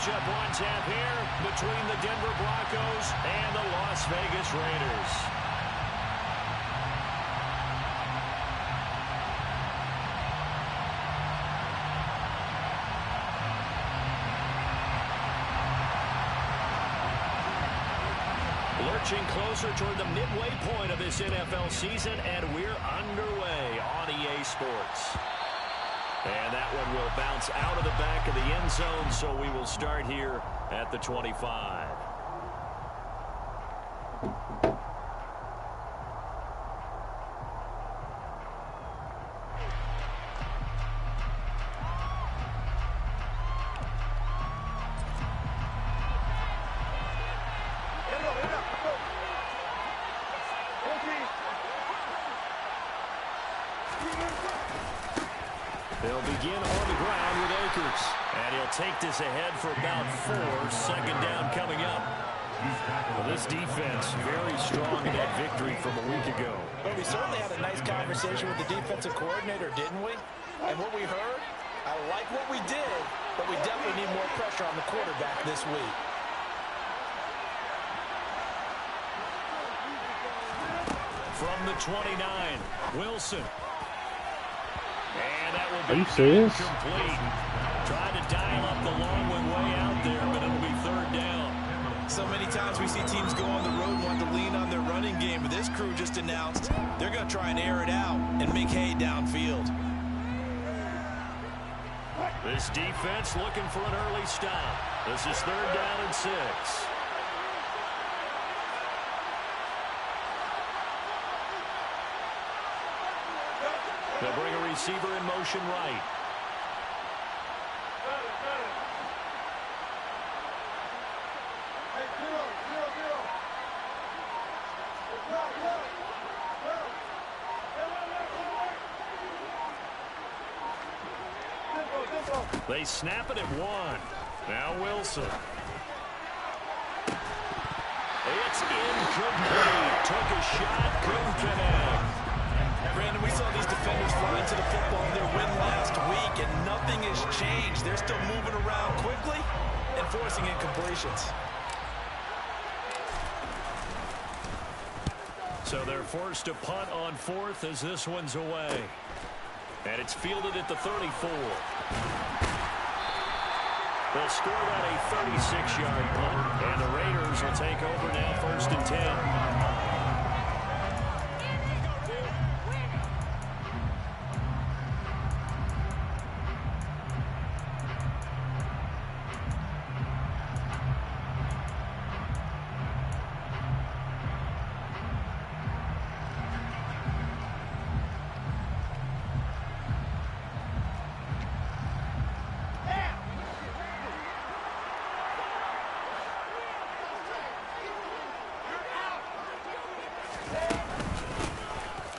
matchup on tap here between the Denver Broncos and the Las Vegas Raiders. Lurching closer toward the midway point of this NFL season, and we're underway on EA Sports. And that one will bounce out of the back of the end zone, so we will start here at the 25. They'll begin on the ground with Akers. And he'll take this ahead for about 4. Second down coming up. Well, this defense very strong in that victory from a week ago. Well, we certainly had a nice conversation with the defensive coordinator, didn't we? And what we heard, I like what we did, but we definitely need more pressure on the quarterback this week. From the 29, Wilson. And that will be Are you serious? complete. Trying to dial up the long one way out there, but it'll be third down. So many times we see teams go on the road and want to lean on their running game, but this crew just announced they're going to try and air it out and make hay downfield. This defense looking for an early stop. This is third down and 6. They'll bring a receiver in motion right. They snap it at 1. Now Wilson. It's incomplete. Took a shot, couldn't connect. Brandon, we saw these defenders fly into the football in their win last week, and nothing has changed. They're still moving around quickly and forcing incompletions. So they're forced to punt on 4th as this one's away. And it's fielded at the 34. They'll score that a 36-yard punt. And the Raiders will take over now, 1st and 10.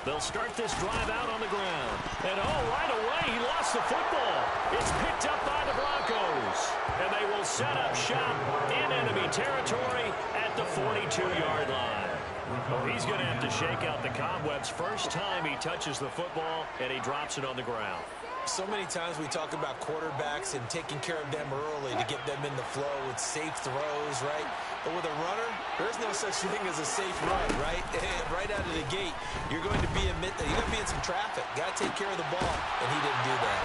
They'll start this drive out on the ground. And right away, he lost the football. It's picked up by the Broncos. And they will set up shop in enemy territory at the 42-yard line. Well, he's going to have to shake out the cobwebs first time he touches the football, and he drops it on the ground. So many times we talk about quarterbacks and taking care of them early to get them in the flow with safe throws, right? But with a runner, there's no such thing as a safe run, right? Right out of the gate, you're going to be in some traffic. Got to take care of the ball, and he didn't do that.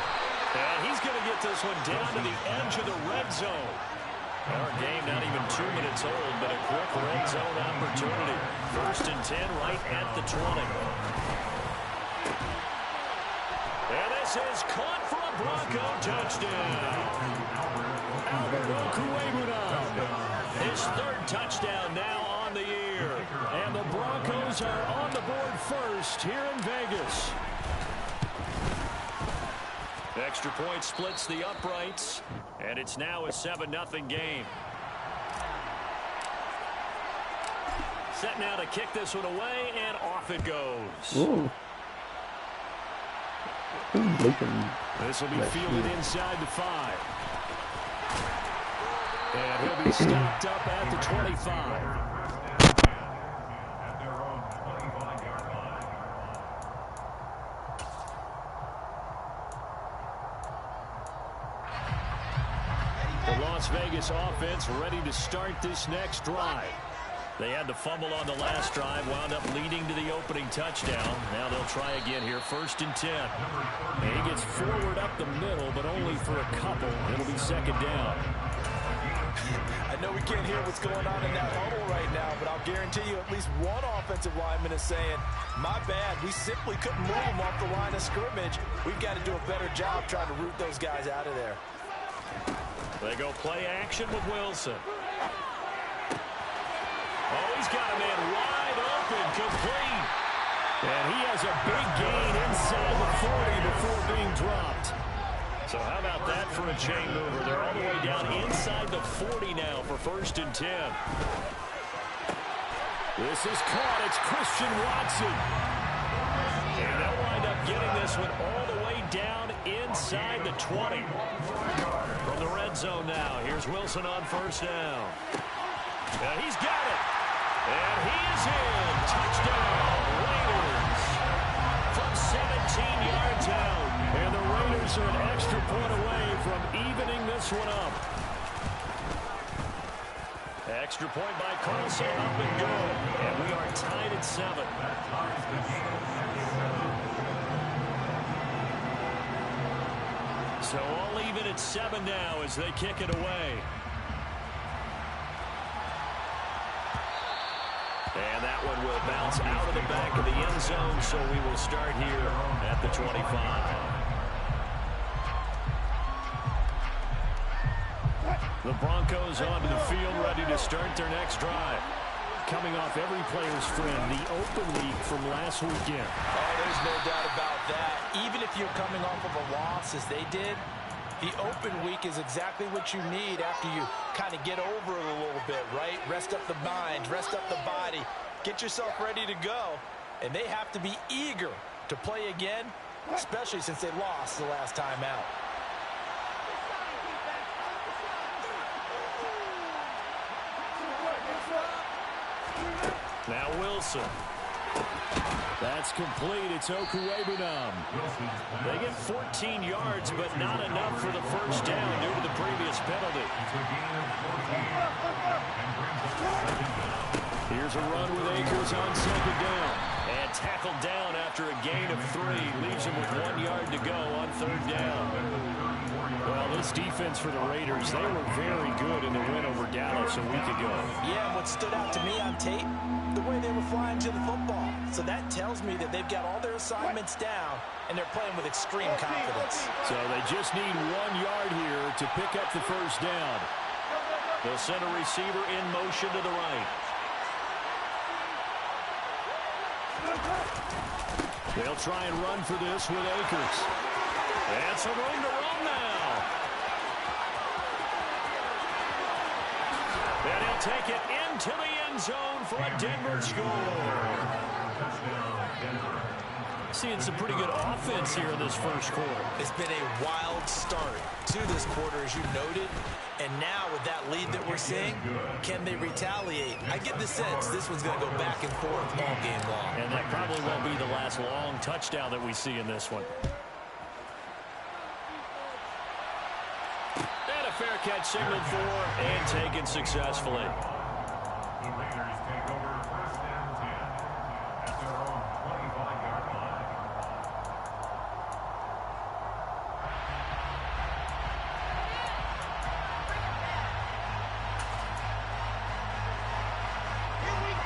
And he's going to get this one down to the edge of the red zone. Our game not even 2 minutes old, but a quick red zone opportunity. 1st and 10 right at the 20. And this is caught for a Bronco touchdown. Albert Okwuegbunam. His 3rd touchdown now on the year. And the Broncos are on the board first here in Vegas. Extra point splits the uprights. And it's now a 7-0 game. Set now to kick this one away, and off it goes. Ooh. This will be fielded inside the 5. And he'll be stopped up at the 25. The Las Vegas Vegas offense ready to start this next drive. They had the fumble on the last drive, wound up leading to the opening touchdown. Now they'll try again here, 1st and 10. And he gets forward up the middle, but only for a couple. It'll be 2nd down. I know we can't hear what's going on in that huddle right now, but I'll guarantee you at least one offensive lineman is saying, my bad, we simply couldn't move them off the line of scrimmage. We've got to do a better job trying to root those guys out of there. They go play action with Wilson. Oh, he's got a man wide open, complete. And he has a big gain inside the 40 before being dropped. So how about that for a chain mover? They're all the way down inside the 40 now for 1st and 10. This is caught. It's Christian Watson. And they'll wind up getting this one all the way down inside the 20. From the red zone now, here's Wilson on 1st down. And he's got it. And he is in. Touchdown, Raiders. From 17 yards out. And the Raiders are an extra point away from evening this one up. Extra point by Carlson, up and good. And we are tied at 7. So all even at 7 now as they kick it away. And that one will bounce out of the back of the end zone, so we will start here at the 25. The Broncos onto the field, ready to start their next drive. Coming off every player's friend, the open week from last weekend. Oh, there's no doubt about that. Even if you're coming off of a loss as they did, the open week is exactly what you need after you kind of get over it a little bit, right? Rest up the mind, rest up the body, get yourself ready to go. And they have to be eager to play again, especially since they lost the last time out. Now Wilson. That's complete. It's Okuwebunam. They get 14 yards, but not enough for the 1st down due to the previous penalty. Here's a run with Akers on 2nd down. And tackled down after a gain of 3. Leaves him with 1 yard to go on 3rd down. Well, this defense for the Raiders, they were very good in the win over Dallas a week ago. Yeah, what stood out to me on tape, the way they were flying to the football. So that tells me that they've got all their assignments down, and they're playing with extreme confidence. So they just need 1 yard here to pick up the 1st down. They'll send a receiver in motion to the right. They'll try and run for this with Akers. And some room to run now. And he'll take it into the end zone for a Denver score. Seeing some pretty good offense here in this 1st quarter. It's been a wild start to this quarter, as you noted. And now with that lead that we're seeing, can they retaliate? I get the sense this one's going to go back and forth all game long. And that probably won't be the last long touchdown that we see in this one. And a fair catch signaled for and taken successfully. The Raiders take over 1st and 10 at their own 25-yard line.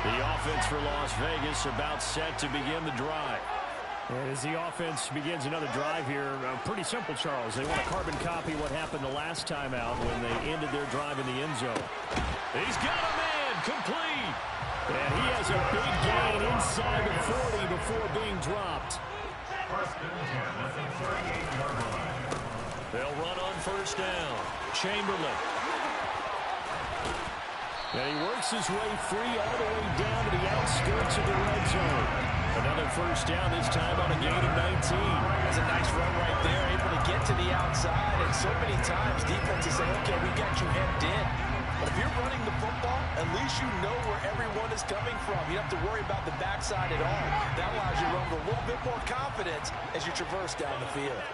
The offense for Las Vegas about set to begin the drive. And as the offense begins another drive here, pretty simple, Charles. They want to carbon copy what happened the last time out when they ended their drive in the end zone. He's got a man, complete. And he has a big gain inside the 40 before being dropped. 1st and 10 at the 38-yard line. They'll run on 1st down. Chamberlain. And he works his way free all the way down to the outskirts of the red zone. Another 1st down, this time on a gain of 19. That's a nice run right there, able to get to the outside. And so many times defenses say, okay, we got you hemmed in. But if you're running the football, at least you know where everyone is coming from. You don't have to worry about the backside at all. That allows you to run with a little bit more confidence as you traverse down the field.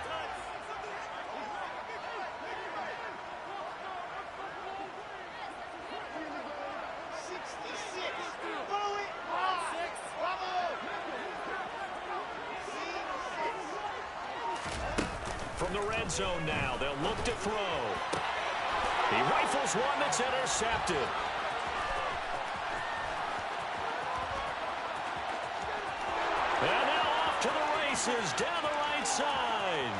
From the red zone now, they'll look to throw. He rifles one that's intercepted. And now off to the races down the right side.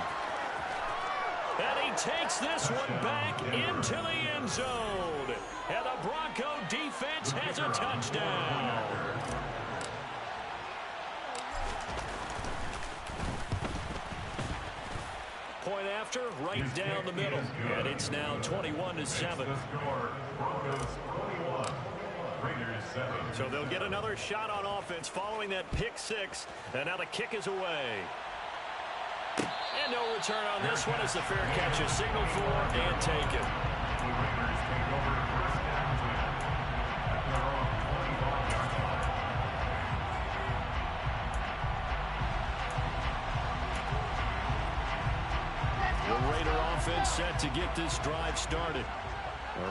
And he takes this one back into the end zone. And the Bronco defense has a touchdown. Point after, right down the middle. And it's now 21-7. So they'll get another shot on offense following that pick six. And now the kick is away. And no return on this one as the fair catch is signaled for and taken. The Raider offense set to get this drive started.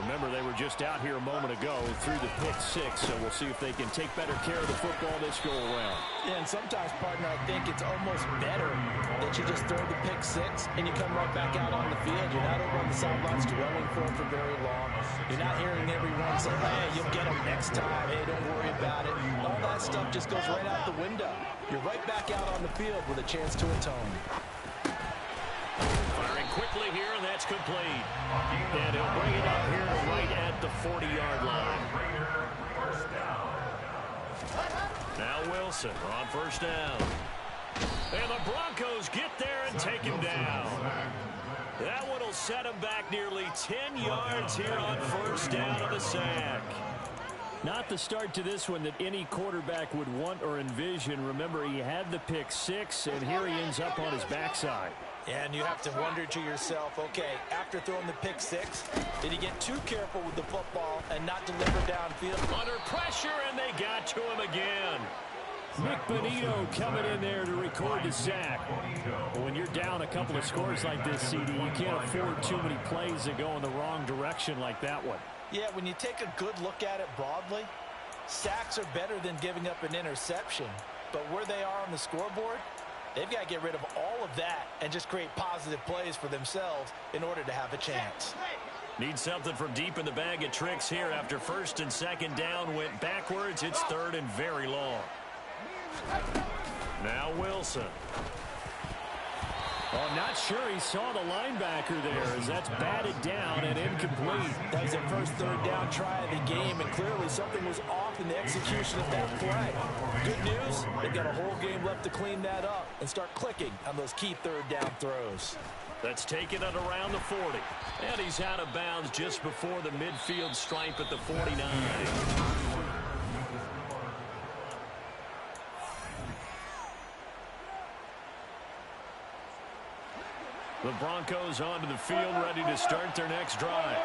Remember, they were just out here a moment ago through the pick six, so we'll see if they can take better care of the football this go around. Yeah, and sometimes, partner, I think it's almost better that you just throw the pick six and you come right back out on the field. You're not over on the sidelines dwelling for it for very long. You're not hearing everyone say, hey, you'll get them next time. Hey, don't worry about it. All that stuff just goes right out the window. You're right back out on the field with a chance to atone. Firing quickly here, and that's complete. And he'll bring it up here to right at the 40-yard line. Now Wilson on first down. And the Broncos get there and take him down. That one will set him back nearly 10 yards here on first down of the sack. Not the start to this one that any quarterback would want or envision. Remember, he had the pick six, and here he ends up on his backside. And you have to wonder to yourself, okay, after throwing the pick six, did he get too careful with the football and not deliver downfield? Under pressure, and they got to him again. Nick Bonito coming in there to record the sack. But when you're down a couple of scores like this, CD, you can't afford too many plays that go in the wrong direction like that one. Yeah, when you take a good look at it broadly, sacks are better than giving up an interception. But where they are on the scoreboard, they've got to get rid of all of that and just create positive plays for themselves in order to have a chance. Need something from deep in the bag of tricks here after first and second down went backwards. It's third and very long. Now Wilson. Oh, I'm not sure he saw the linebacker there as that's batted down and incomplete. That was their first third down try of the game, and clearly something was off in the execution of that play. Good news, they've got a whole game left to clean that up and start clicking on those key third down throws. That's taken at around the 40. And he's out of bounds just before the midfield stripe at the 49. The Broncos onto the field, ready to start their next drive.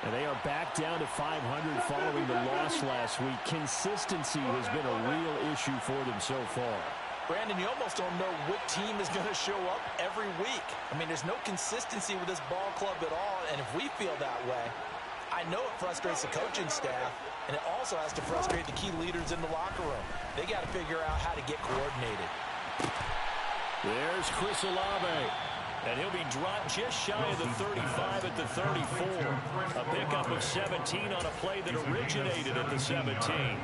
And they are back down to 500 following the loss last week. Consistency has been a real issue for them so far. Brandon, you almost don't know what team is going to show up every week. I mean, there's no consistency with this ball club at all, and if we feel that way, I know it frustrates the coaching staff, and it also has to frustrate the key leaders in the locker room. They got to figure out how to get coordinated. There's Chris Olave. And he'll be dropped just shy of the 35 at the 34. A pickup of 17 on a play that originated at the 17.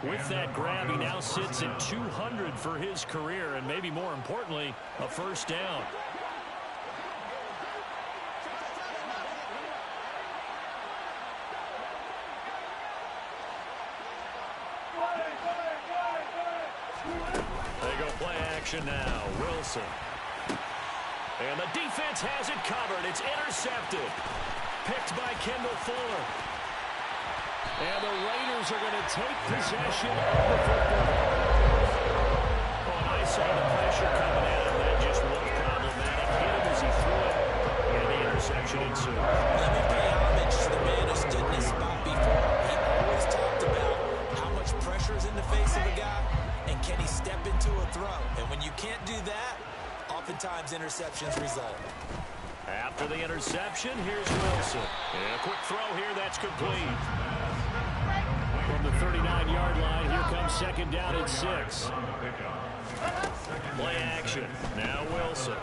With that grab, he now sits at 200 for his career, and maybe more importantly, a first down. They go play action now. Wilson. And the defense has it covered. It's intercepted. Picked by Kendall Fuller. And the Raiders are going to take possession of the football. Oh, and I saw the pressure coming at him. That just looked problematic. Hit him as he threw it. And the interception ensued. Let me pay homage to the man who stood in this spot before. He always talked about how much pressure is in the face of a guy, and can he step into a throw. And when you can't do that, oftentimes interceptions result. After the interception, here's Wilson. And a quick throw here, that's complete. From the 39-yard line, here comes second down at 6. Play action. Now Wilson.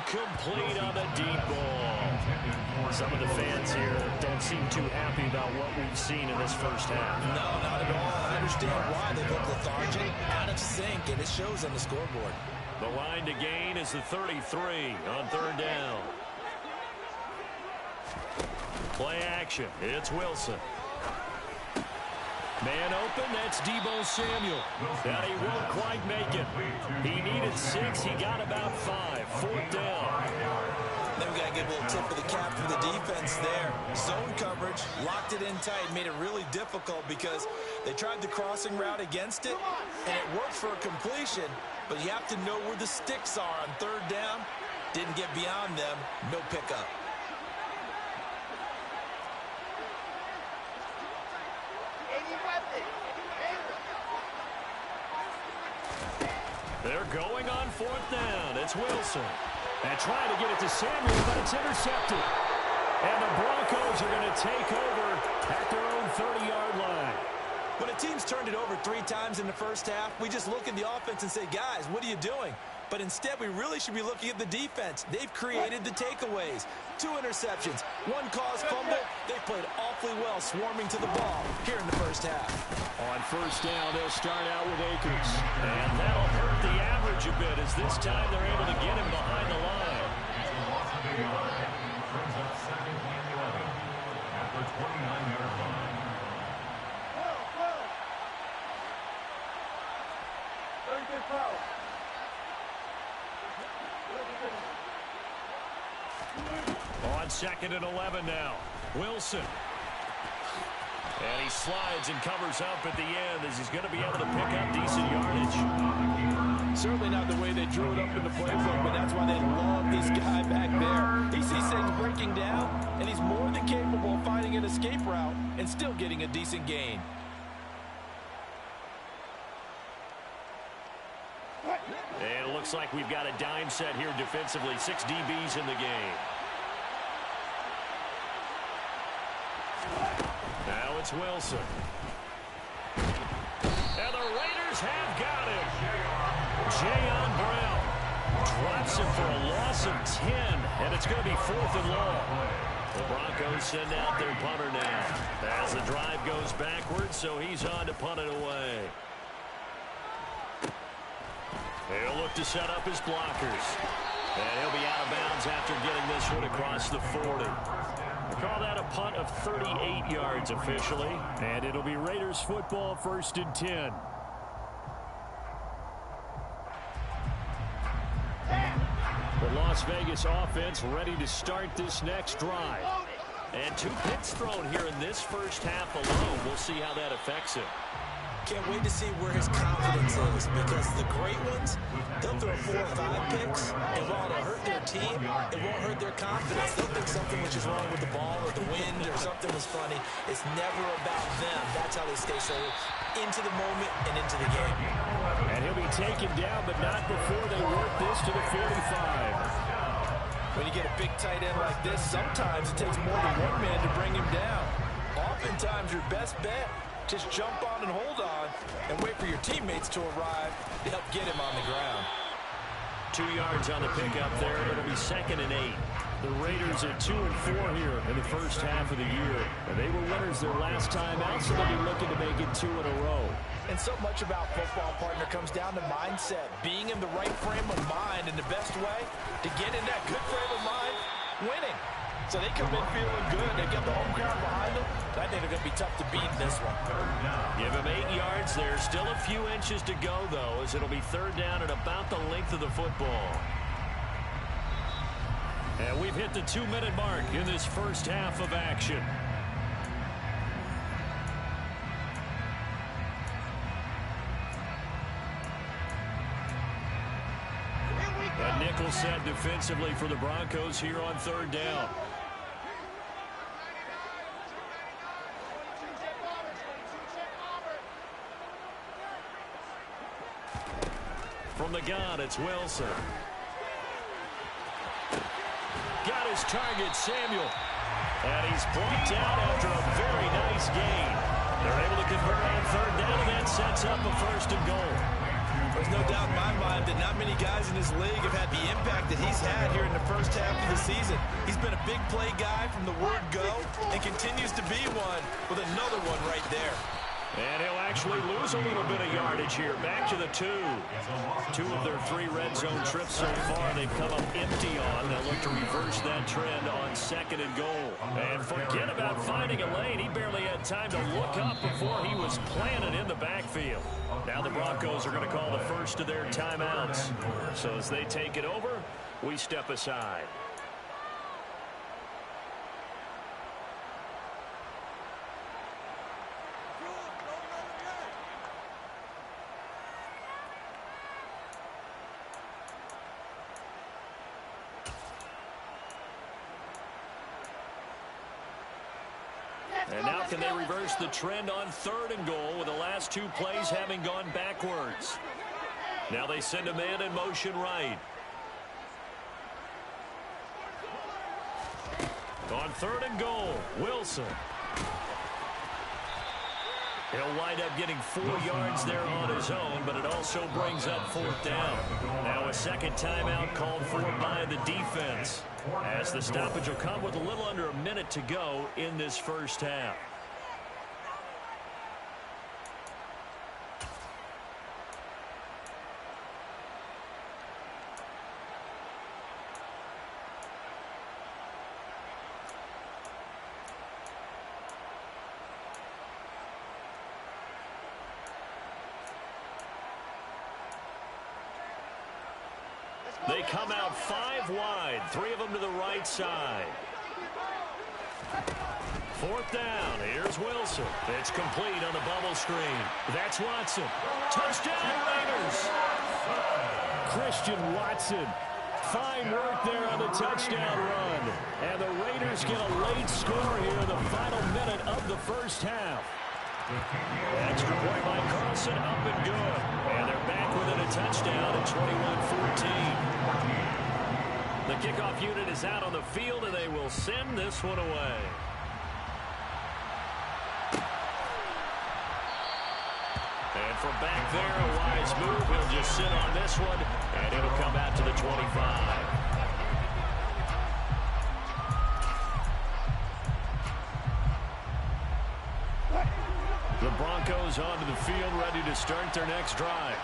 Incomplete on the deep ball. Some of the fans here don't seem too happy about what we've seen in this first half. No, not at all. I understand why they look lethargic, out of sync, and it shows on the scoreboard. The line to gain is the 33 on third down. Play action. It's Wilson. Man open, that's Deebo Samuel. And he won't quite make it. He needed 6, he got about 5. Fourth down. Then we got to give a little tip of the cap for the defense there. Zone coverage, locked it in tight, made it really difficult because they tried the crossing route against it, and it worked for a completion, but you have to know where the sticks are on third down. Didn't get beyond them, no pickup. They're going on fourth down. It's Wilson. And trying to get it to Samuel, but it's intercepted. And the Broncos are going to take over at their own 30-yard line. When a team's turned it over 3 times in the first half, we just look at the offense and say, guys, what are you doing? But instead, we really should be looking at the defense. They've created the takeaways. 2 interceptions, 1 caused fumble. They played awfully well swarming to the ball here in the first half. On first down, they'll start out with Akers. And that'll hurt the average a bit as this time they're able to get him behind the line. Brings up second and 11 at the 29-yard line. On second and 11 now. Wilson. And he slides and covers up at the end as he's going to be able to pick up decent yardage. Certainly not the way they drew it up in the playbook, but that's why they love this guy back there. He sees things breaking down, and he's more than capable of finding an escape route and still getting a decent gain. And it looks like we've got a dime set here defensively. 6 DBs in the game. Now it's Wilson. And the Raiders have got him. Jayon Brown drops him for a loss of 10, and it's going to be 4th and long. The Broncos send out their punter now as the drive goes backwards, so he's on to punt it away. He'll look to set up his blockers. And he'll be out of bounds after getting this one across the 40. We call that a punt of 38 yards officially. And it'll be Raiders football, 1st and 10. The Las Vegas offense ready to start this next drive. And 2 picks thrown here in this first half alone. We'll see how that affects him. Can't wait to see where his confidence is, because the great ones, they'll throw 4 or 5 picks, and while it'll hurt their team, it won't hurt their confidence. They'll think something was just wrong with the ball or the wind or something was funny. It's never about them. That's how they stay so into the moment and into the game. And he'll be taken down, but not before they work this to the 45. When you get a big tight end like this, sometimes it takes more than 1 man to bring him down. Oftentimes, your best bet, just jump on and hold on and wait for your teammates to arrive to help get him on the ground. 2 yards on the pickup there. It'll be 2nd and 8. The Raiders are 2-4 here in the first half of the year. And they were winners their last time out, so they'll be looking to make it 2 in a row. And so much about football, partner, comes down to mindset. Being in the right frame of mind, and the best way to get in that good frame of mind, winning. So they come in feeling good. They got the home crowd behind them. I think they're going to be tough to beat in this one. Give him 8 yards there. Still a few inches to go, though, as it'll be 3rd down at about the length of the football. And we've hit the 2-minute mark in this first half of action. A nickel set defensively for the Broncos here on 3rd down. From the gun, it's Wilson. Got his target, Samuel. And he's brought down after a very nice gain. They're able to convert on 3rd down, and that sets up a 1st and goal. There's no doubt in my mind that not many guys in this league have had the impact that he's had here in the first half of the season. He's been a big play guy from the word go and continues to be one with another one right there. And he'll actually lose a little bit of yardage here. Back to the 2. 2 of their 3 red zone trips so far they've come up empty on. They'll look to reverse that trend on 2nd and goal. And forget about finding a lane. He barely had time to look up before he was planted in the backfield. Now the Broncos are going to call the first of their timeouts. So as they take it over, we step aside. And now can they reverse the trend on 3rd and goal with the last 2 plays having gone backwards? Now they send a man in motion right. On 3rd and goal, Wilson. He'll wind up getting 4 yards there on his own, but it also brings up 4th down. Now a second timeout called for by the defense, as the stoppage will come with a little under a minute to go in this first half. They come out 5 wide, 3 of them to the right side. 4th down. Here's Wilson. It's complete on the bubble screen. That's Watson. Touchdown, Raiders. Christian Watson. Fine work there on the touchdown run. And the Raiders get a late score here in the final minute of the first half. Extra point by Carlson, up and good. And they're back within a touchdown at 21-14. The kickoff unit is out on the field, and they will send this one away. And from back there, a wise move. He'll just sit on this one, and it'll come out to the 25. The Broncos onto the field, ready to start their next drive.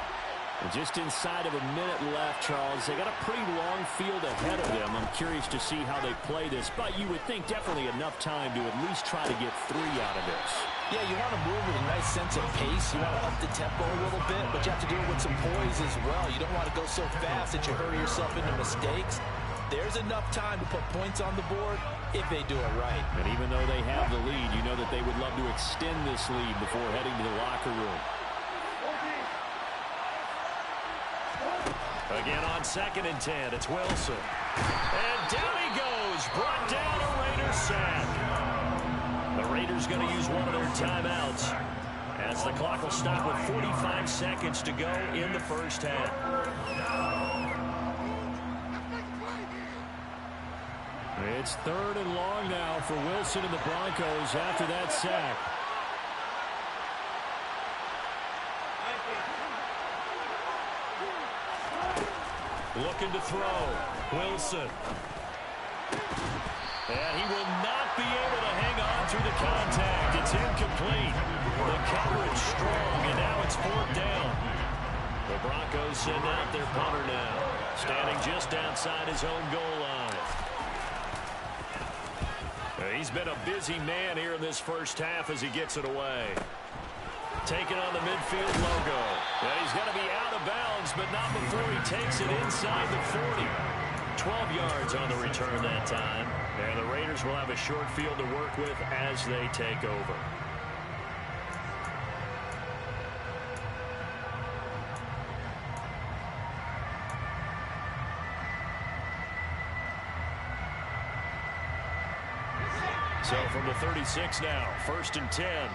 Just inside of a minute left, Charles. They got a pretty long field ahead of them. I'm curious to see how they play this, but you would think definitely enough time to at least try to get 3 out of this. Yeah, you want to move with a nice sense of pace. You want to up the tempo a little bit, but you have to do it with some poise as well. You don't want to go so fast that you hurry yourself into mistakes. There's enough time to put points on the board if they do it right. And even though they have the lead, you know that they would love to extend this lead before heading to the locker room. Again on 2nd and 10, it's Wilson. And down he goes, brought down a Raiders sack. The Raiders going to use one of their timeouts, as the clock will stop with 45 seconds to go in the first half. It's 3rd and long now for Wilson and the Broncos after that sack. Looking to throw. Wilson. And he will not be able to hang on through the contact. It's incomplete. The coverage strong, and now it's 4th down. The Broncos send out their punter now, standing just outside his own goal line. He's been a busy man here in this first half as he gets it away. Taking on the midfield logo. And he's going to be out of bounds, but not before he takes it inside the 40. 12 yards on the return that time. And the Raiders will have a short field to work with as they take over. So from the 36 now, 1st and 10.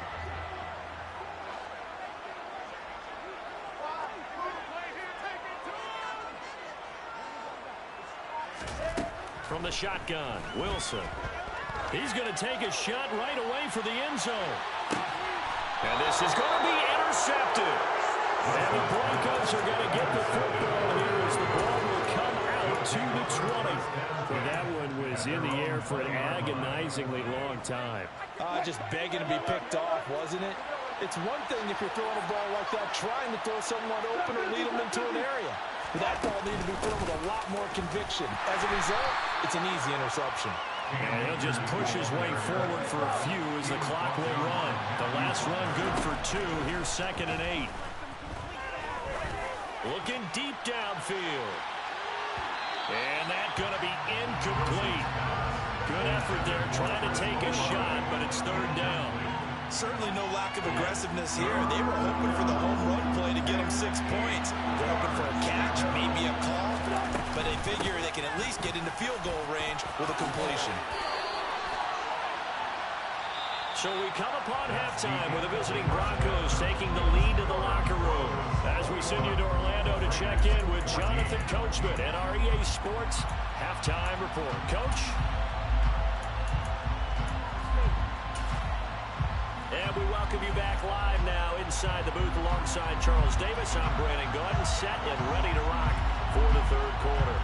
From the shotgun, Wilson. He's going to take a shot right away for the end zone. And this is going to be intercepted. And the Broncos are going to get the football here as the ball will come out to the 20. Well, that one was in the air for an agonizingly long time. Just begging to be picked off, wasn't it? It's one thing if you're throwing a ball like that, trying to throw someone open or lead them into an area. But that ball needed to be thrown with a lot more conviction. As a result, it's an easy interception. And he'll just push his way forward for a few as the clock will run. The last run good for 2. Here's 2nd and 8. Looking deep downfield. And that's going to be incomplete. Good effort there trying to take a shot, but it's 3rd down. Certainly no lack of aggressiveness here. They were hoping for the home run play to get them 6 points. They're hoping for a catch, maybe a call, but they figure they can at least get into field goal range with a completion. So we come upon halftime with the visiting Broncos taking the lead to the locker room. As we send you to Orlando to check in with Jonathan Coachman and our EA Sports halftime report. Coach? And we welcome you back live now inside the booth alongside Charles Davis. I'm Brandon Gaudin, set and ready to rock for the 3rd quarter.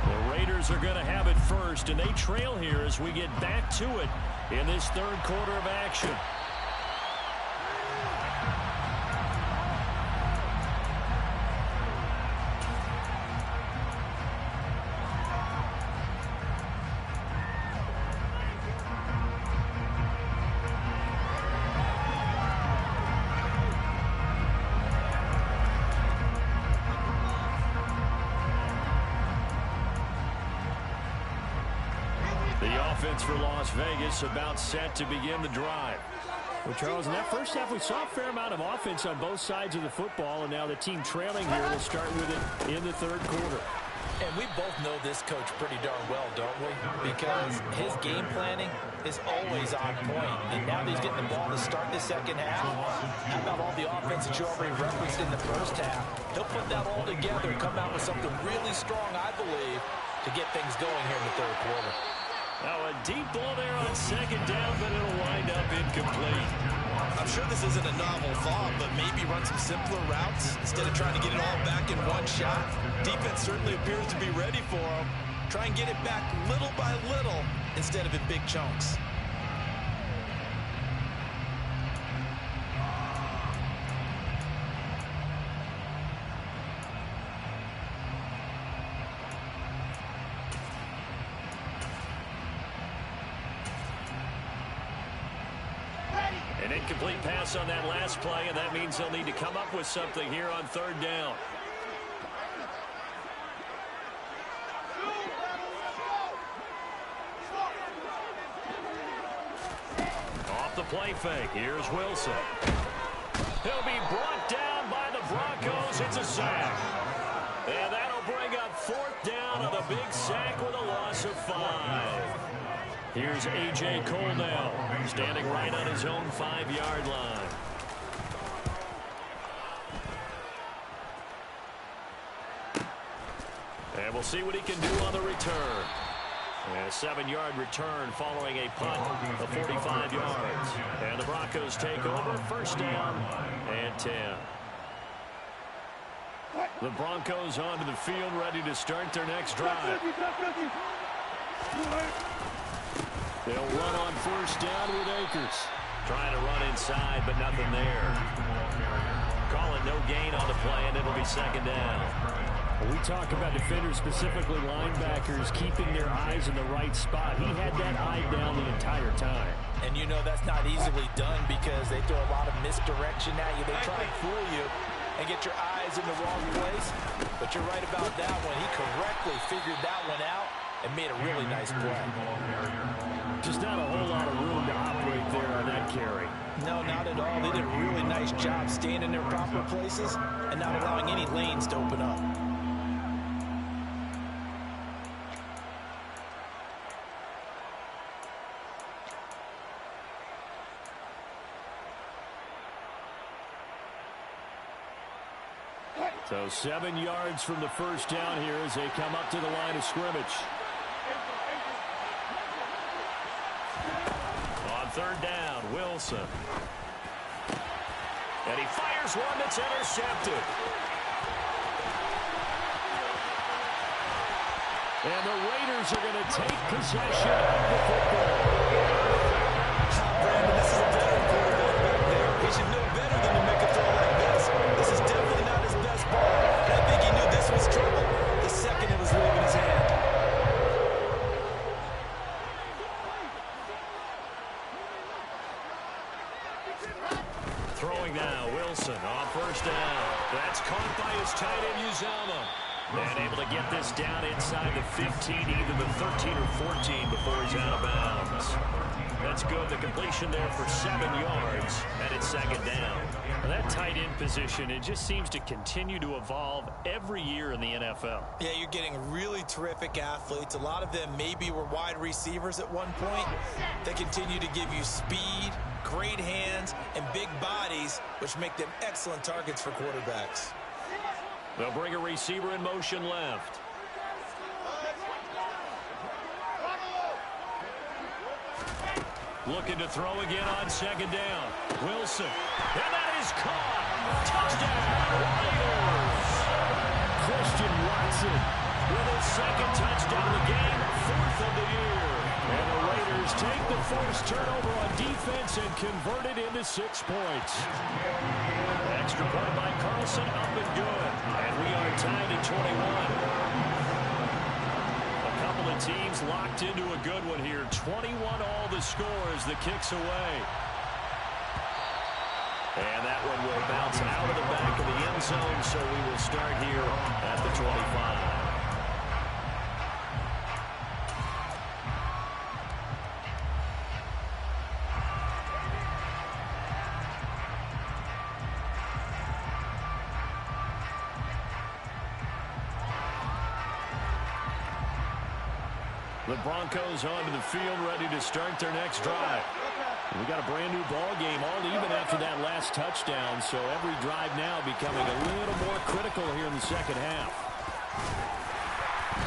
The Raiders are going to have it first, and they trail here as we get back to it in this 3rd quarter of action. For Las Vegas about set to begin the drive. Well, Charles, in that first half, we saw a fair amount of offense on both sides of the football, and now the team trailing here will start with it in the 3rd quarter. And we both know this coach pretty darn well, don't we? Because his game planning is always on point. And now that he's getting the ball to start the 2nd half, how about all the offense that you already referenced in the 1st half? He'll put that all together and come out with something really strong, I believe, to get things going here in the 3rd quarter. Now a deep ball there on 2nd down, but it'll wind up incomplete. I'm sure this isn't a novel thought, but maybe run some simpler routes instead of trying to get it all back in one shot. Defense certainly appears to be ready for him. Try and get it back little by little instead of in big chunks. An incomplete pass on that last play, and that means they'll need to come up with something here on 3rd down. Off the play fake, here's Wilson. He'll be brought down by the Broncos. It's a sack. And that'll bring up 4th down on a big sack with a loss of 5. Here's A.J. Cole now, standing right on his own 5-yard line. And we'll see what he can do on the return. And a 7-yard return following a punt of 45 yards. And the Broncos take over, 1st down and 10. The Broncos onto the field, ready to start their next drive. They'll run on 1st down with Akers. Trying to run inside, but nothing there. Call it no gain on the play, and it'll be 2nd down. We talk about defenders, specifically linebackers, keeping their eyes in the right spot. He had that eye down the entire time. And you know that's not easily done because they throw a lot of misdirection at you. They try and fool you and get your eyes in the wrong place. But you're right about that one. He correctly figured that one out and made a really nice play. Just not a whole lot of room to operate there on that carry. No, not at all. They did a really nice job staying in their proper places and not allowing any lanes to open up. So 7 yards from the 1st down here as they come up to the line of scrimmage. On 3rd down, Wilson. And he fires one that's intercepted. And the Raiders are going to take possession of the football. Brandon, this is a veteran quarterback back there. He should know better than to make a throw like this. This is definitely not his best ball. And I think he knew this was trouble the second it was leaving his hand. Throwing now, Wilson on first down. That's caught by his tight end, Uzomah. And able to get this down inside the 15, either the 13 or 14 before he's out of bounds. That's good. The completion there for 7 yards, and it's second down. Well, that tight end position, it just seems to continue to evolve every year in the NFL. Yeah, you're getting really terrific athletes. A lot of them maybe were wide receivers at one point. They continue to give you speed, great hands, and big bodies, which make them excellent targets for quarterbacks. They'll bring a receiver in motion left. Looking to throw again on second down. Wilson. And that is caught. Touchdown, Raiders. Christian Watson with his second touchdown of the game, 4th of the year. And the Raiders take the forced turnover on defense and convert it into 6 points. Extra point by Carlson, up and good. And we are tied at 21. A couple of teams locked into a good one here. 21 all the score as the kick's away. And that one will bounce out of the back of the end zone, so we will start here at the 25. The Broncos onto the field, ready to start their next drive. We got a brand new ball game, all even after that last touchdown, so every drive now becoming a little more critical here in the second half.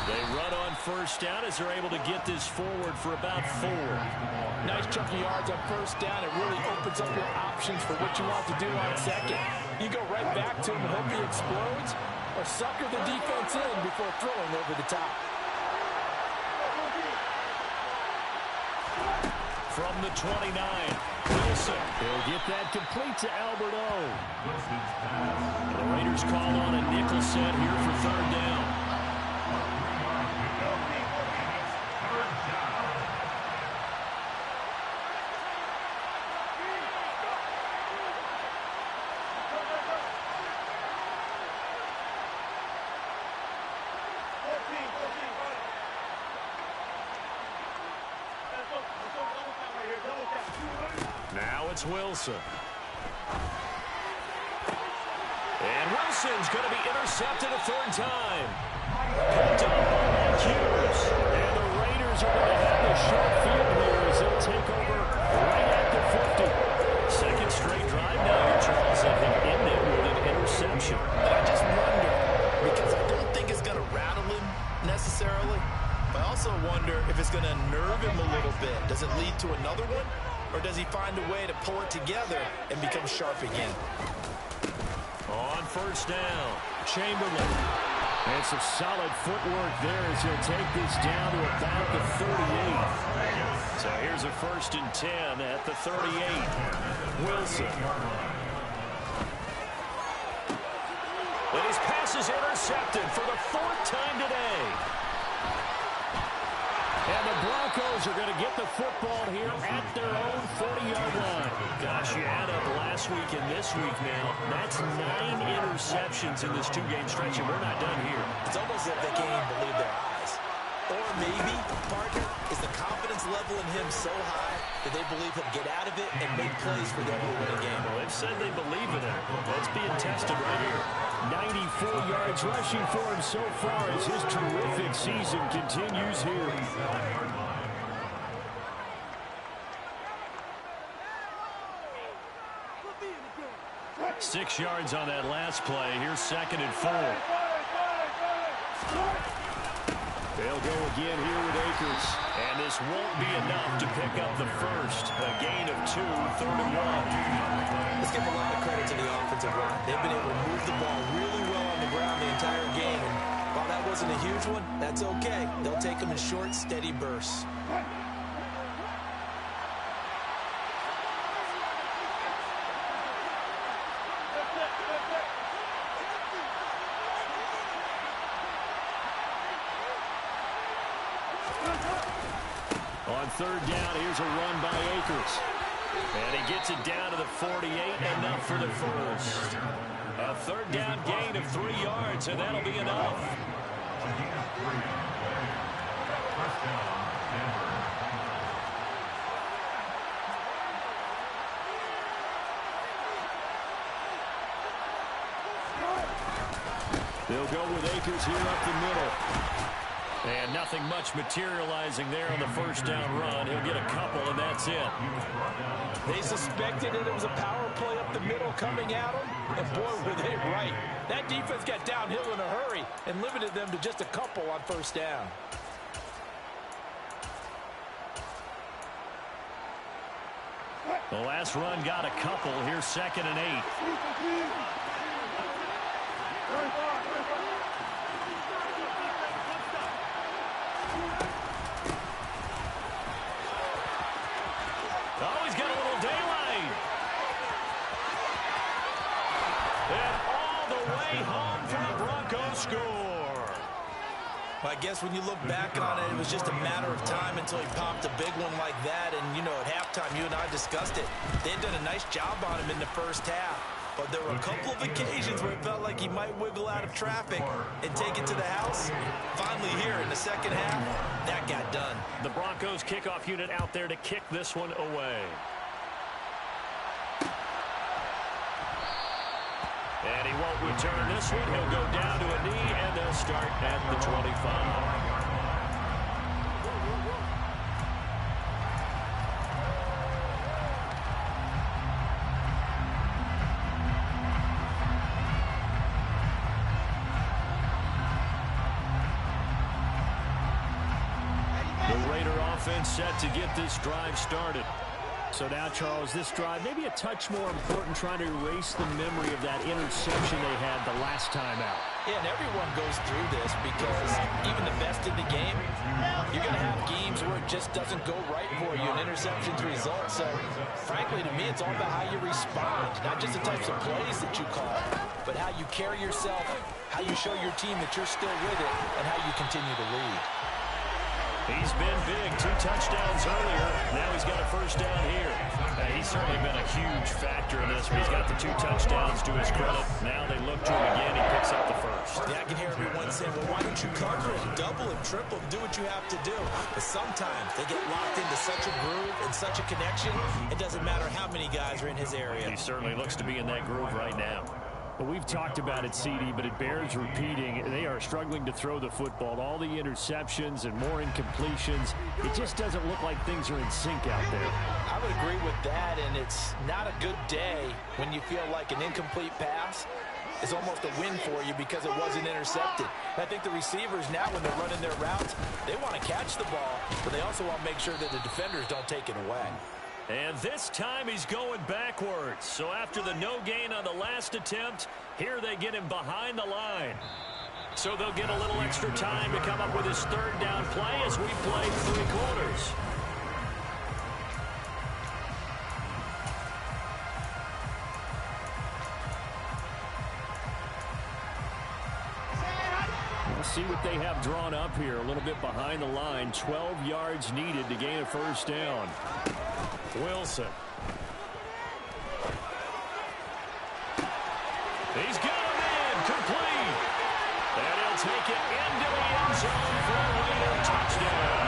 They run on first down as they're able to get this forward for about 4. Nice chunky yards on first down. It really opens up your options for what you want to do on second. You go right back to him and hope he explodes, or sucker the defense in before throwing over the top. From the 29, Wilson. He'll get that complete to Albert O. The Raiders call on a nickel set here for 3rd down. Now it's Wilson. And Wilson's going to be intercepted a 3rd time. Picked up by Hughes. And the Raiders are going to have a short field here as they'll take over right at the 50. Second straight drive now here, Charles, and they end it with an interception. And I just wonder, because I don't think it's going to rattle him necessarily, but I also wonder if it's going to nerve him a little bit. Does it lead to another one? Or does he find a way to pull it together and become sharp again? On first down, Chamberlain. And some solid footwork there as he'll take this down to about the 38. So here's a 1st and 10 at the 38. Wilson. And his pass is intercepted for the 4th time today. And the Broncos are going to get the football here at their own 40-yard line. Gosh, you add up last week and this week now. That's 9 interceptions in this 2-game stretch, and we're not done here. It's almost like they can't even believe their eyes. Or maybe, partner, is the confidence level in him so high that they believe he'll get out of it and make plays for them to win a game. Well, they've said they believe in him. That's being tested right here. 94 yards rushing for him so far as his terrific season continues here. 6 yards on that last play. Here's 2nd and 4. They'll go again here with Akers. And this won't be enough to pick up the first. A gain of 2, 3rd and 1. Let's give a lot of credit to the offensive line. They've been able to move the ball really well on the ground the entire game. And while that wasn't a huge one, that's okay. They'll take them in short, steady bursts. On 3rd down, here's a run by Akers. And he gets it down to the 48, enough for the first. A 3rd down gain of 3 yards, and that'll be enough. They'll go with Akers here up the middle. And nothing much materializing there on the 1st down run. He'll get a couple, and that's it. They suspected it was a power play up the middle coming at them, and boy, were they right. That defense got downhill in a hurry and limited them to just a couple on 1st down. The last run got a couple. Here's 2nd and 8. Oh, he's got a little daylight. And all the way home for the Broncos score. Well, I guess when you look back on it, it was just a matter of time until he popped a big one like that. And, you know, at halftime, you and I discussed it. They had done a nice job on him in the 1st half. But there were a couple of occasions where it felt like he might wiggle out of traffic and take it to the house. Finally here in the 2nd half, that got done. The Broncos kickoff unit out there to kick this one away. And he won't return this one. He'll go down to a knee, and they'll start at the 25. Set to get this drive started. So now, Charles, this drive maybe a touch more important, trying to erase the memory of that interception they had the last time out. Yeah, and everyone goes through this because even the best in the game, you're going to have games where it just doesn't go right for you, and interceptions result. So, frankly, to me, it's all about how you respond, not just the types of plays that you call, but how you carry yourself, how you show your team that you're still with it, and how you continue to lead. He's been big. 2 touchdowns earlier. Now he's got a 1st down here. He's certainly been a huge factor in this, but he's got the 2 touchdowns to his credit. Now they look to him again. He picks up the first. Yeah, I can hear everyone saying, well, why don't you cover him, double him, triple him, do what you have to do. But sometimes they get locked into such a groove and such a connection, it doesn't matter how many guys are in his area. He certainly looks to be in that groove right now. Well, we've talked about it, CD, but it bears repeating. They are struggling to throw the football. All the interceptions and more incompletions. It just doesn't look like things are in sync out there. I would agree with that, and it's not a good day when you feel like an incomplete pass is almost a win for you because it wasn't intercepted. I think the receivers now, when they're running their routes, they want to catch the ball, but they also want to make sure that the defenders don't take it away. And this time he's going backwards. So after the no gain on the last attempt, here they get him behind the line. So they'll get a little extra time to come up with his 3rd down play as we play 3 quarters. We'll see what they have drawn up here. A little bit behind the line. 12 yards needed to gain a 1st down. Wilson. He's got him in, complete. And he'll take it into the end zone for a later touchdown.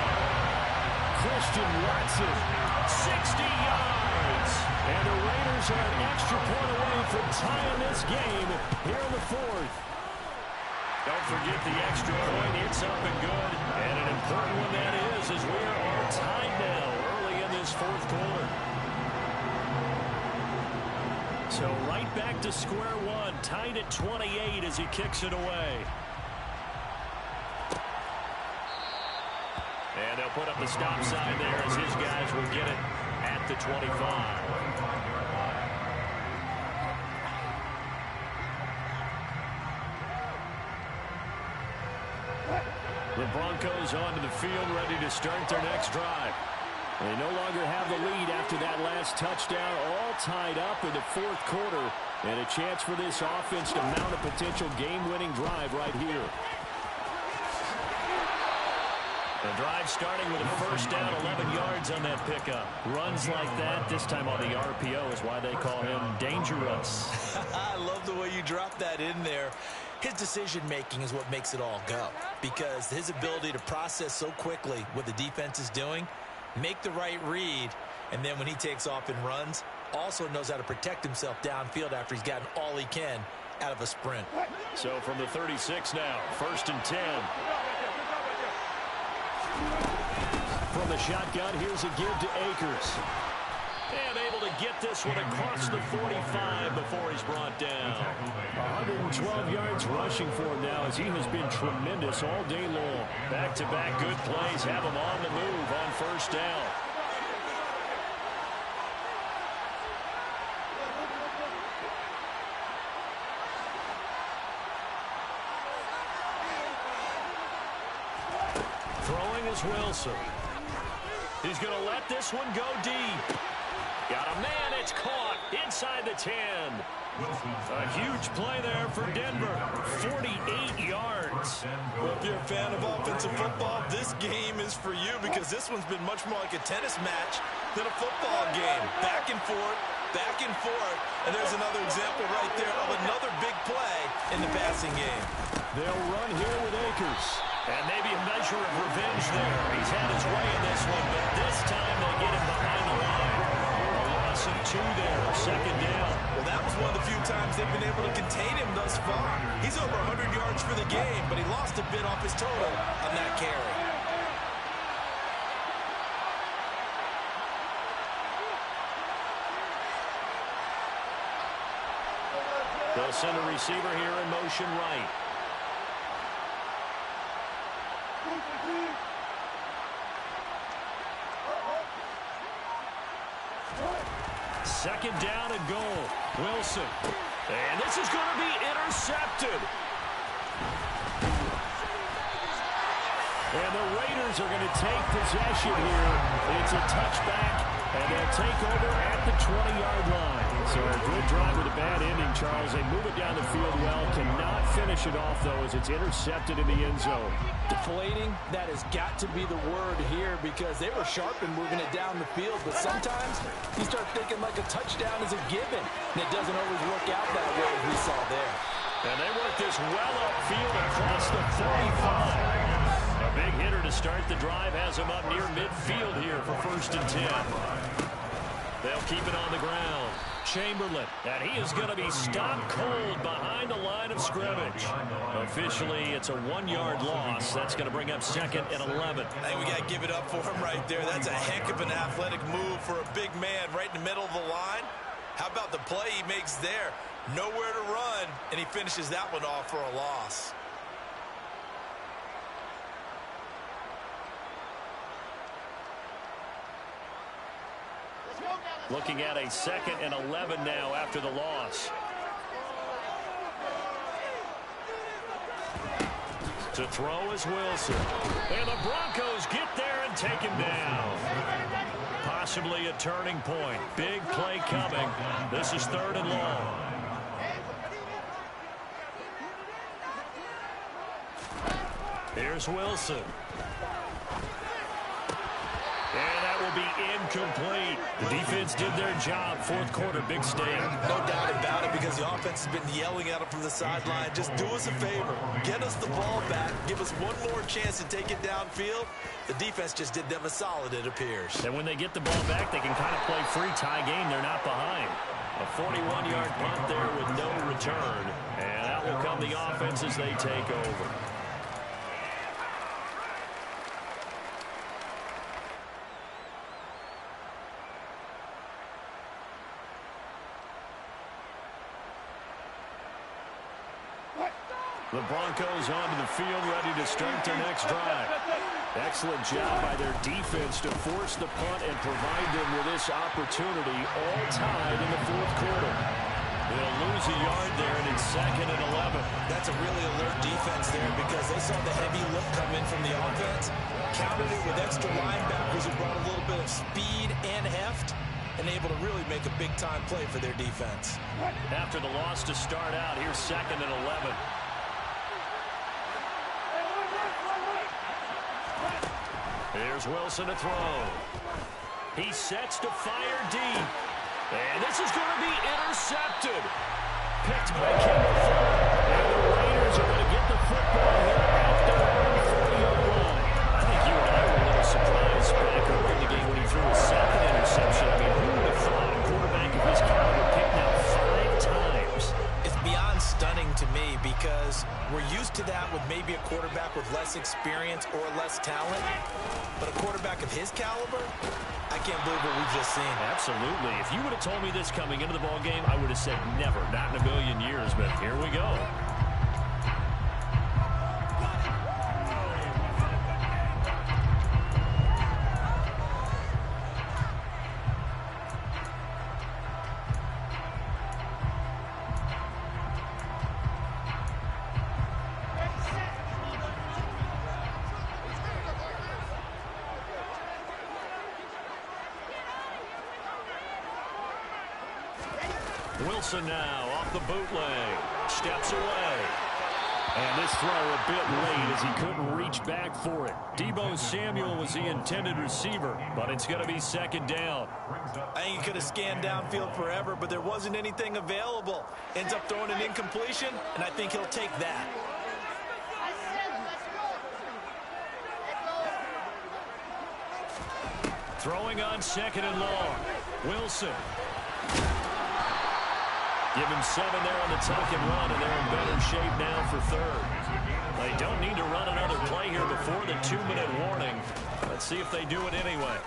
Christian Watson. 60 yards. And the Raiders are an extra point away from tying this game here in the 4th. Don't forget the extra point. It's up and good. And an important one that is, as we are all tied now early in this 4th quarter. So right back to square one, tied at 28 as he kicks it away. And they'll put up the stop sign there as his guys will get it at the 25. The Broncos onto the field, ready to start their next drive. They no longer have the lead after that last touchdown, all tied up in the fourth quarter, and a chance for this offense to mount a potential game-winning drive right here. The drive starting with a first down, 11 yards on that pickup. Runs like that, this time on the RPO, is why they call him dangerous. I love the way you drop that in there. His decision-making is what makes it all go, because his ability to process so quickly what the defense is doing, make the right read, and then when he takes off and runs, also knows how to protect himself downfield after he's gotten all he can out of a sprint. So from the 36 now, 1st and 10. From the shotgun, here's a give to Akers. And able to get this one across the 45 before he's brought down. 112 yards rushing for him now as he has been tremendous all day long. Back-to-back good plays have him on the move on first down. Throwing is Wilson. He's going to let this one go deep. Got a man, it's caught inside the 10. A huge play there for Denver. 48 yards. Well, if you're a fan of offensive football, this game is for you because this one's been much more like a tennis match than a football game. Back and forth, and there's another example right there of another big play in the passing game. They'll run here with Akers. And maybe a measure of revenge there. He's had his way in this one, but this time they get him behind the line. A loss of 2 there, 2nd down. Well, that was one of the few times they've been able to contain him thus far. He's over 100 yards for the game, but he lost a bit off his total on that carry. They'll send a receiver here in motion right. Second down and goal. Wilson. And this is going to be intercepted. And the Raiders are going to take possession here. It's a touchback, and they'll take over at the 20-yard line. So a good drive with a bad ending, Charles. They move it down the field well. Cannot finish it off, though, as it's intercepted in the end zone. Deflating, that has got to be the word here because they were sharp in moving it down the field. But sometimes you start thinking like a touchdown is a given, and it doesn't always work out that way as we saw there. And they work this well upfield across the 45. A big hitter to start the drive has him up near midfield here for 1st and 10. They'll keep it on the ground. Chamberlain, and he is going to be stopped cold behind the line of scrimmage. Officially, it's a 1-yard loss. That's going to bring up 2nd and 11. I think we got to give it up for him right there. That's a heck of an athletic move for a big man right in the middle of the line. How about the play he makes there? Nowhere to run, and he finishes that one off for a loss. Looking at a 2nd and 11 now after the loss. To throw is Wilson. And the Broncos get there and take him down. Possibly a turning point. Big play coming. This is 3rd and long. Here's Wilson. And that will be incomplete. The defense did their job. 4th quarter, big stake. No doubt about it because the offense has been yelling at him from the sideline. Just do us a favor. Get us the ball back. Give us one more chance to take it downfield. The defense just did them a solid, it appears. And when they get the ball back, they can kind of play free tie game. They're not behind. A 41-yard punt there with no return. And that will come the offense as they take over. The Broncos onto the field, ready to start their next drive. Excellent job by their defense to force the punt and provide them with this opportunity, all tied in the fourth quarter. They'll lose a yard there, and it's 2nd and 11. That's a really alert defense there because they saw the heavy look come in from the offense, countered it with extra linebackers who brought a little bit of speed and heft, and able to really make a big-time play for their defense. After the loss to start out, here's 2nd and 11. Here's Wilson to throw. He sets to fire deep. And this is going to be intercepted. Picked by Kendall Fuller. And the Raiders are going to get the football here at their own 40-yard line. I think you and I were a little surprised back early in the game when he threw a 2nd interception. I mean, who would have thought a quarterback of his caliber picked now 5 times? It's beyond stunning to me because we're used to that with maybe a quarterback with less experience or less talent. But a quarterback of his caliber, I can't believe what we've just seen. Absolutely. If you would have told me this coming into the ball game, I would have said never, not in a million years. But here we go. Wilson now off the bootleg. Steps away. And this throw a bit late as he couldn't reach back for it. Deebo Samuel was the intended receiver, but it's going to be 2nd down. I think he could have scanned downfield forever, but there wasn't anything available. Ends up throwing an incompletion, and I think he'll take that. Throwing on 2nd and long. Wilson. Give him 7 there on the tuck and run, and they're in better shape now for 3rd. They don't need to run another play here before the 2-minute warning. Let's see if they do it anyway.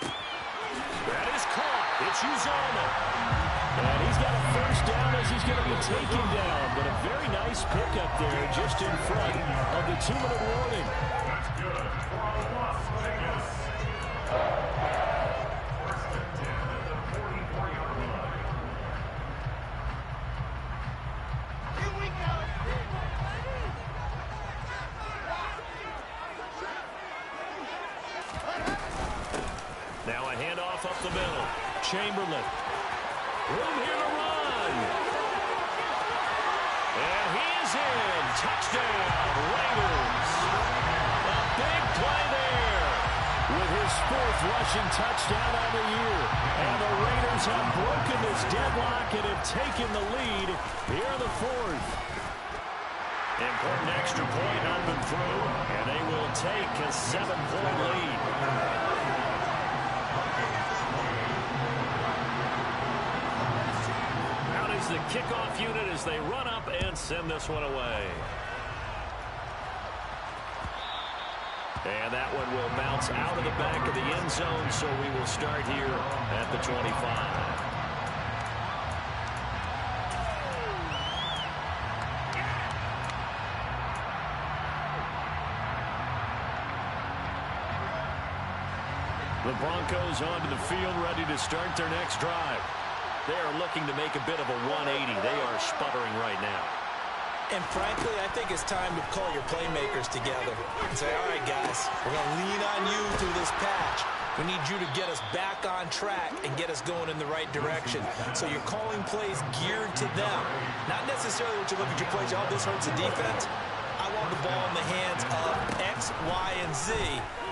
That is caught. It's Uzomah. And he's got a 1st down as he's going to be taken down. But a very nice pickup there just in front of the 2-minute warning. That's good. For Las Vegas. Now a handoff up the middle. Chamberlain. Room here to run. And he is in. Touchdown, Raiders. A big play there with his 4th rushing touchdown on the year. And the Raiders have broken this deadlock and have taken the lead here in the 4th. Important extra point up and through, and they will take a 7-point lead. The kickoff unit as they run up and send this one away. And that one will bounce out of the back of the end zone, so we will start here at the 25. The Broncos onto the field, ready to start their next drive. They are looking to make a bit of a 180. They are sputtering right now. And frankly, I think it's time to call your playmakers together and say, all right, guys, we're going to lean on you through this patch. We need you to get us back on track and get us going in the right direction. So you're calling plays geared to them. Not necessarily what you look at your plays, oh, this hurts the defense. I want the ball in the hands of X, Y, and Z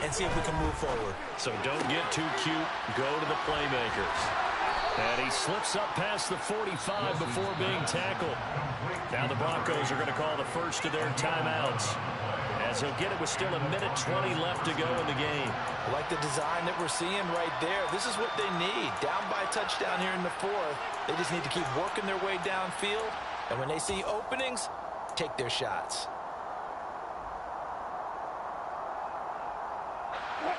and see if we can move forward. So don't get too cute. Go to the playmakers. And he slips up past the 45 before being tackled. Now the Broncos are going to call the first of their timeouts, as he'll get it with still 1:20 left to go in the game. I like the design that we're seeing right there. This is what they need. Down by a touchdown here in the 4th. They just need to keep working their way downfield. And when they see openings, take their shots.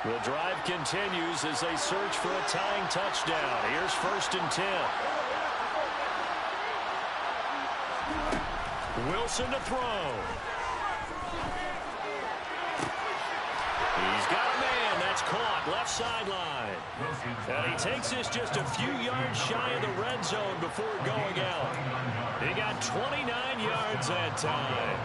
The drive continues as they search for a tying touchdown. Here's 1st and 10. Wilson to throw. It's caught left sideline. And he takes this just a few yards shy of the red zone before going out. He got 29 yards that time.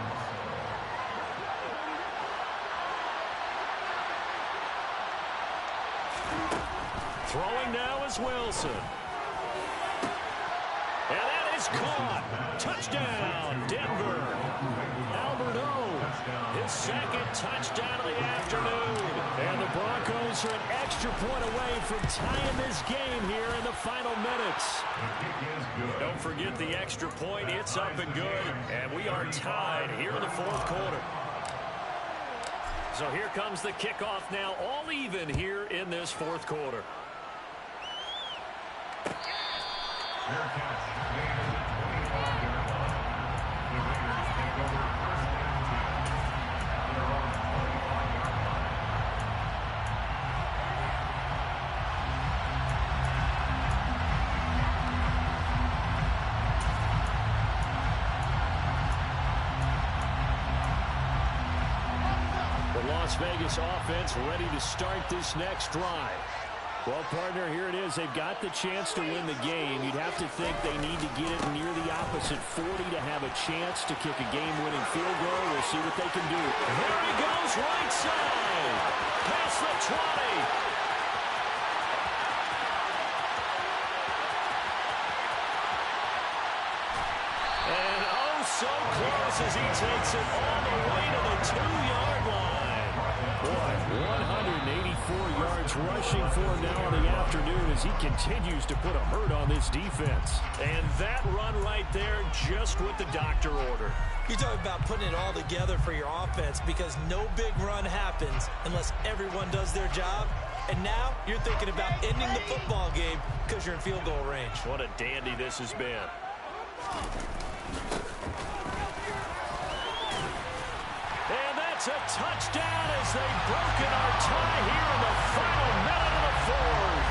Throwing now is Wilson. And that is caught. Touchdown, Denver. Albert O, his second touchdown of the afternoon. And the Broncos are an extra point away from tying this game here in the final minutes. Don't forget the extra point. It's up and good. And we are tied here in the fourth quarter. So here comes the kickoff now, all even here in this fourth quarter. Fair catch made at the 25-yard line. The Raiders take over first and 10 at their own 25-yard line. The Las Vegas offense ready to start this next drive. Well, partner, here it is. They've got the chance to win the game. You'd have to think they need to get it near the opposite 40 to have a chance to kick a game-winning field goal. We'll see what they can do. Here he goes, right side. Past the 20. And oh, so close as he takes it all the way to the 2-yard line. Boy, 184 yards rushing for him now in the afternoon as he continues to put a hurt on this defense. And that run right there, just what the doctor ordered. You talk about putting it all together for your offense because no big run happens unless everyone does their job. And now you're thinking about ending the football game because you're in field goal range. What a dandy this has been. And that's a touchdown as they've broken our tie here in the final minute of the fourth.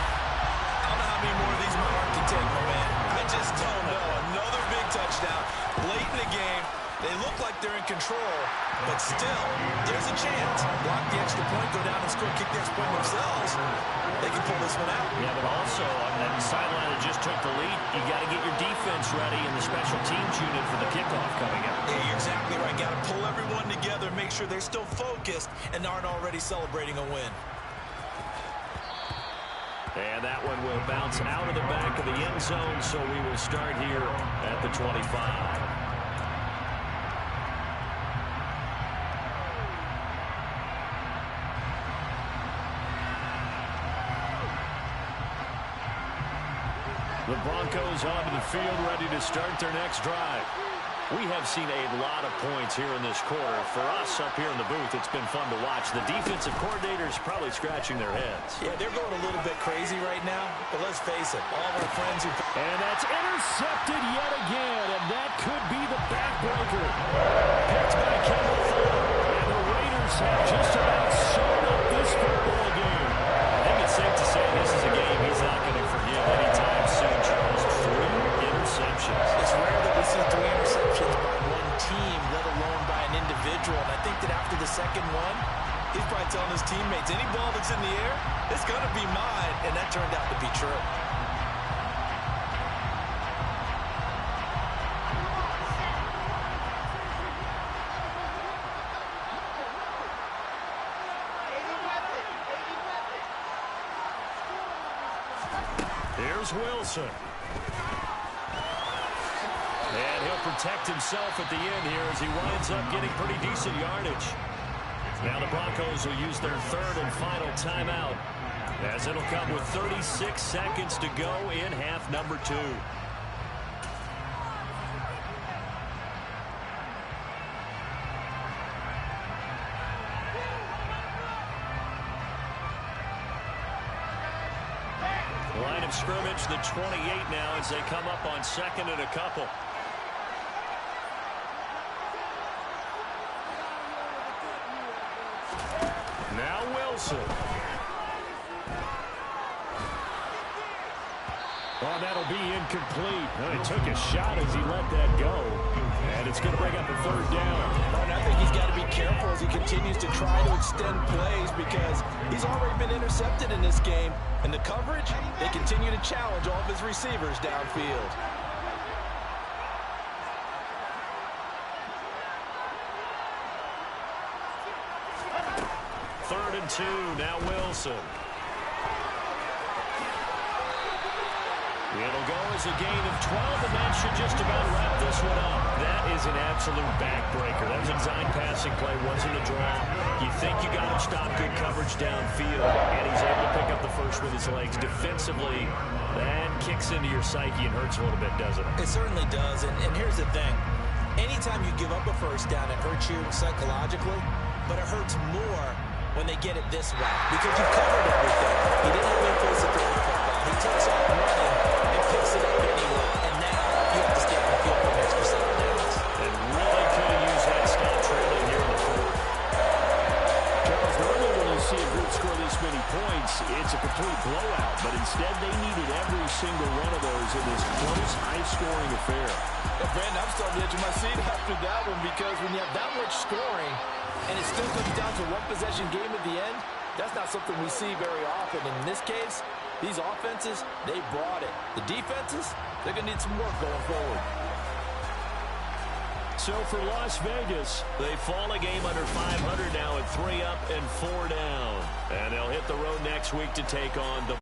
I don't know how many more of these my heart can take, my man. I just don't know. Another big touchdown late in the game. They look like they're in control, but still, there's a chance. Block the extra point, go down and score, kick the extra point themselves. They can pull this one out. Yeah, but also, on that sideline that just took the lead, you got to get your defense ready and the special teams unit for the kickoff coming up. Yeah, you're exactly right. Got to pull everyone together, make sure they're still focused and aren't already celebrating a win. And that one will bounce out of the back of the end zone, so we will start here at the 25. The Broncos onto the field, ready to start their next drive. We have seen a lot of points here in this quarter. For us up here in the booth, it's been fun to watch. The defensive coordinators probably scratching their heads. Yeah, they're going a little bit crazy right now, but let's face it, all of our friends who... And that's intercepted yet again, and that could be the backbreaker. Picked by Kendall Fuller, and the Raiders have just about sewn up this football game. I think it's safe to say this is a game he's not going to forgive anytime soon, Charles. 3 interceptions. It's rare that we see 3 interceptions by one team, let alone by an individual. And I think that after the second one, he's probably telling his teammates, any ball that's in the air, it's going to be mine. And that turned out to be true. Here's Wilson. And he'll protect himself at the end here as he winds up getting pretty decent yardage. Now the Broncos will use their third and final timeout, as it'll come with 36 seconds to go in half number 2. Line of scrimmage, the 28 now as they come up on second and a couple. Now Wilson. Oh, that'll be incomplete. Well, he took a shot as he let that go. And it's going to bring up a third down. And I think he's got to be careful as he continues to try to extend plays because he's already been intercepted in this game. And the coverage, they continue to challenge all of his receivers downfield. Third and 2, now Wilson. It'll go as a gain of 12, and that should just about wrap this one up. That is an absolute backbreaker. That was a design passing play, wasn't a draw. You think you got him stopped, good coverage downfield, and he's able to pick up the first with his legs. Defensively, that kicks into your psyche and hurts a little bit, doesn't it? It certainly does, and here's the thing. Anytime you give up a first down, it hurts you psychologically, but it hurts more when they get it this way because you've covered everything. He didn't have any place to throw the football. He takes off running and picks it up anyway, and now you have to stay on the field for an extra 7 downs. And really could have used that stop trailing here in the fourth. Charles, normally when you see a group score this many points, it's a complete blowout, but instead they needed every single one of those in this close, high-scoring affair. Yeah, Brandon, I'm starting to edge of my seat after that one because when you have that much scoring and it still comes down to one possession game at the end, that's not something we see very often. In this case, these offenses, they brought it. The defenses, they're going to need some work going forward. So for Las Vegas, they fall a game under 500 now at 3 up and 4 down. And they'll hit the road next week to take on the